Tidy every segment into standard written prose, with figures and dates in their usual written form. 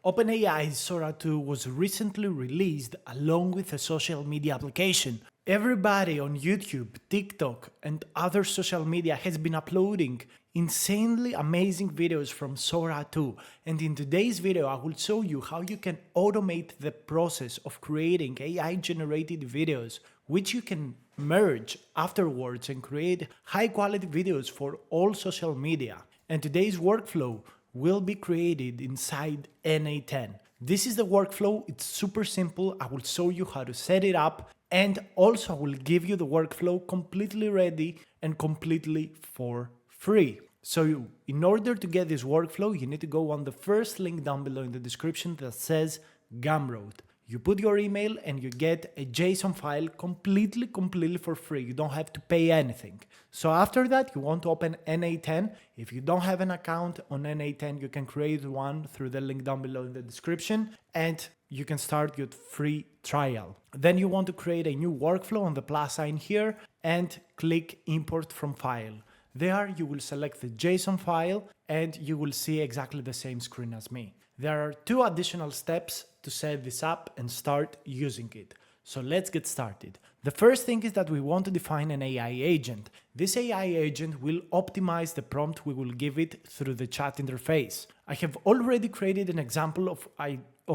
OpenAI's Sora 2 was recently released along with a social media application. Everybody on YouTube, TikTok, and other social media has been uploading insanely amazing videos from Sora 2, and in today's video I will show you how you can automate the process of creating AI-generated videos, which you can merge afterwards and create high-quality videos for all social media. And today's workflow will be created inside N8N. This is the workflow, it's super simple. I will show you how to set it up, and also I will give you the workflow completely ready and completely for free. So in order to get this workflow, you need to go on the first link down below in the description that says Gumroad. You put your email and you get a JSON file completely for free. You don't have to pay anything. So after that, you want to open N8N. If you don't have an account on N8N, you can create one through the link down below in the description, and you can start your free trial. Then you want to create a new workflow on the plus sign here and click import from file. There you will select the JSON file and you will see exactly the same screen as me. There are two additional steps to set this up and start using it. So let's get started. The first thing is that we want to define an AI agent. This AI agent will optimize the prompt we will give it through the chat interface. I have already created an example of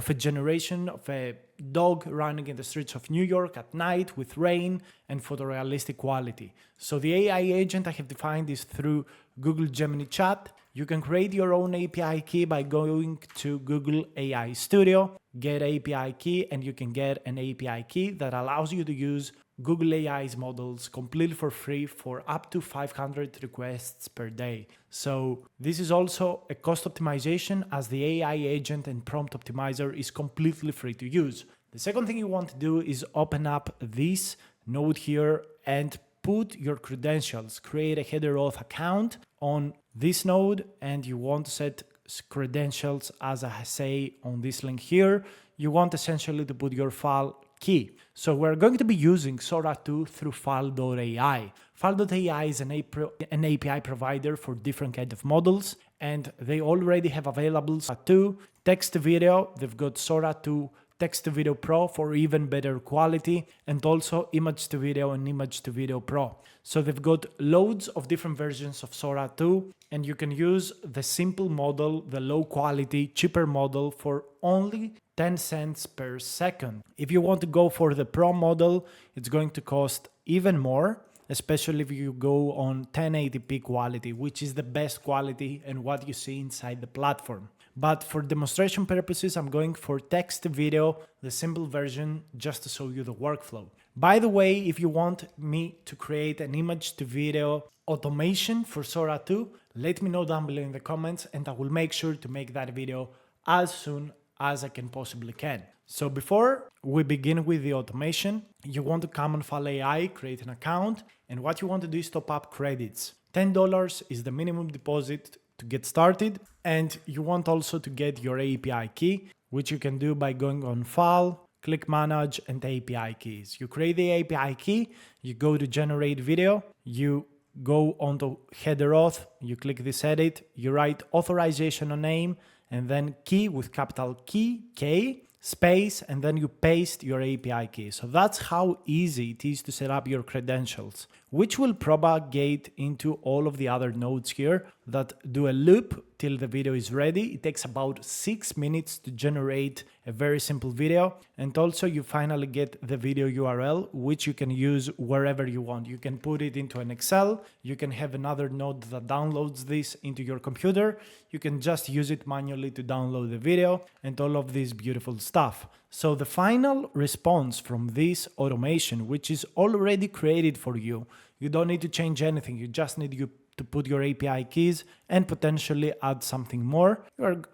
a generation of a dog running in the streets of New York at night with rain and photorealistic quality. So the AI agent I have defined is through Google Gemini Chat. You can create your own API key by going to Google AI Studio, get API key, and you can get an API key that allows you to use Google AI's models completely for free for up to 500 requests per day. So this is also a cost optimization, as the AI agent and prompt optimizer is completely free to use. The second thing you want to do is open up this node here and put your credentials. Create a header auth account on this node, and you want to set credentials as I say on this link here. You want essentially to put your file key. So we're going to be using Sora 2 through File.ai. File.ai is an API provider for different kinds of models, and they already have available Sora 2 text to video. They've got Sora 2 Text to Video Pro for even better quality, and also Image to Video and Image to Video Pro. So they've got loads of different versions of Sora 2, and you can use the simple model, the low quality, cheaper model for only 10 cents per second. If you want to go for the Pro model, it's going to cost even more, especially if you go on 1080p quality, which is the best quality and what you see inside the platform. But for demonstration purposes, I'm going for text to video, the simple version, just to show you the workflow. By the way, if you want me to create an image to video automation for Sora 2, let me know down below in the comments, and I will make sure to make that video as soon as I can possibly can. So before we begin with the automation, you want to come on File AI, create an account, and what you want to do is top up credits. $10 is the minimum deposit to get started, and you want also to get your API key, which you can do by going on File, click Manage and API keys. You create the API key, you go to Generate Video, you go onto Header Auth, you click this edit, you write authorization on name, and then key with capital key, K, space, and then you paste your API key. So that's how easy it is to set up your credentials, which will propagate into all of the other nodes here that do a loop till the video is ready. It takes about 6 minutes to generate a very simple video, and also you finally get the video URL, which you can use wherever you want. You can put it into an Excel, you can have another node that downloads this into your computer, you can just use it manually to download the video, and all of this beautiful stuff. So the final response from this automation, which is already created for you, you don't need to change anything, you just need to put your API keys and potentially add something more.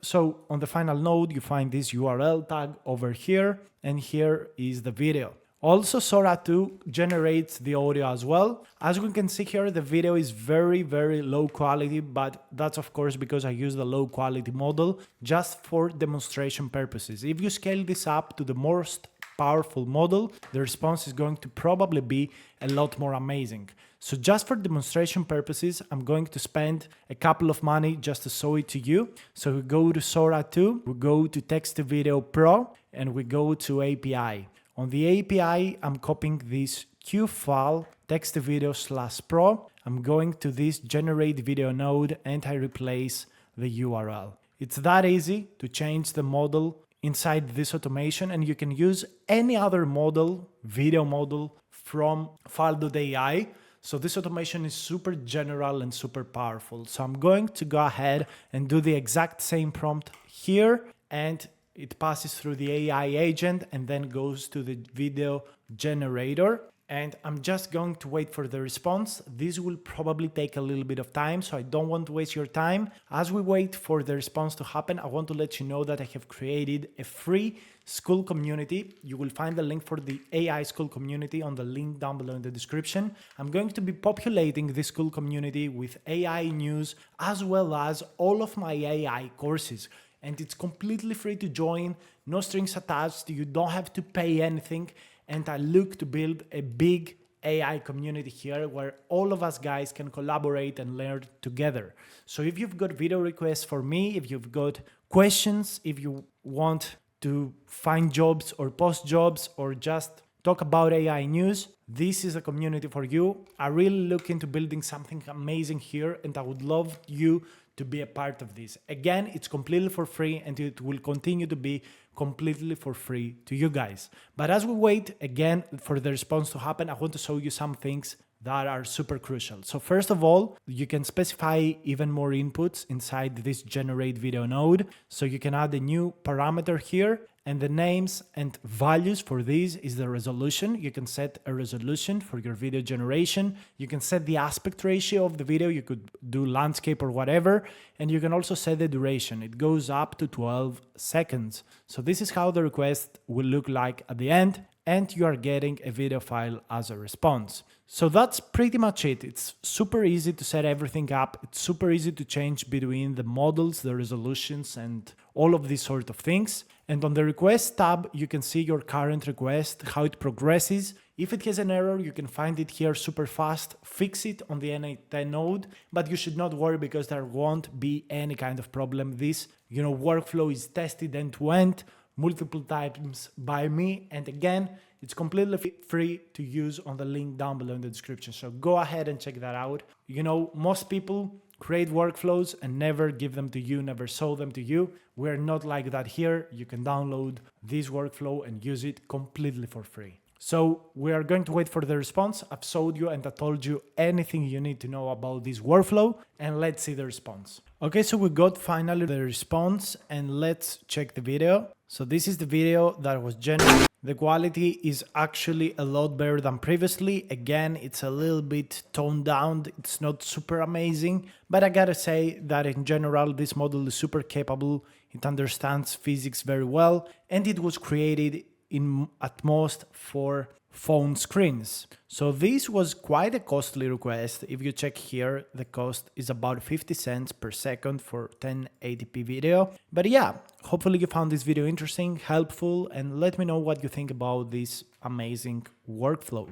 So on the final node, you find this URL tag over here, and here is the video. Also, Sora 2 generates the audio as well. As we can see here, the video is very low quality, but that's of course because I use the low quality model just for demonstration purposes. If you scale this up to the most powerful model, the response is going to probably be a lot more amazing. So just for demonstration purposes, I'm going to spend a couple of money just to show it to you. So we go to Sora 2, we go to Text to Video Pro, and we go to API. On the API, I'm copying this Q file, text to video /pro. I'm going to this generate video node and I replace the URL. It's that easy to change the model inside this automation, and you can use any other model, video model from file.ai. So this automation is super general and super powerful. So I'm going to go ahead and do the exact same prompt here, and it passes through the AI agent and then goes to the video generator. And I'm just going to wait for the response. This will probably take a little bit of time, so I don't want to waste your time. As we wait for the response to happen, I want to let you know that I have created a free school community. You will find the link for the AI school community on the link down below in the description. I'm going to be populating this school community with AI news as well as all of my AI courses. And it's completely free to join, no strings attached, you don't have to pay anything. And I look to build a big AI community here where all of us guys can collaborate and learn together. So if you've got video requests for me, if you've got questions, if you want to find jobs or post jobs or just talk about AI news, this is a community for you. I really look into building something amazing here, and I would love you to be a part of this. Again, it's completely for free and it will continue to be completely for free to you guys. But as we wait again for the response to happen, I want to show you some things that are super crucial. So first of all, you can specify even more inputs inside this generate video node. So you can add a new parameter here, and the names and values for this is the resolution. You can set a resolution for your video generation. You can set the aspect ratio of the video. You could do landscape or whatever. And you can also set the duration. It goes up to 12 seconds. So this is how the request will look like at the end, and you are getting a video file as a response. So that's pretty much it. It's super easy to set everything up. It's super easy to change between the models, the resolutions, and all of these sort of things. And on the request tab, you can see your current request, how it progresses. If it has an error, you can find it here super fast, fix it on the N8N node, but you should not worry because there won't be any kind of problem. This, workflow is tested end to end multiple times by me, and again, it's completely free to use on the link down below in the description. So go ahead and check that out. Most people create workflows and never give them to you, never show them to you. We're not like that here. You can download this workflow and use it completely for free. So we are going to wait for the response. I've showed you and I told you anything you need to know about this workflow, and let's see the response. Okay, so we got finally the response, and let's check the video. So this is the video that was generated. The quality is actually a lot better than previously. Again, it's a little bit toned down. It's not super amazing, but I gotta say that in general, this model is super capable. It understands physics very well, and it was created at most for phone screens. So this was quite a costly request. If you check here, the cost is about 50 cents per second for 1080p video. But yeah, hopefully you found this video interesting, helpful, and let me know what you think about this amazing workflow.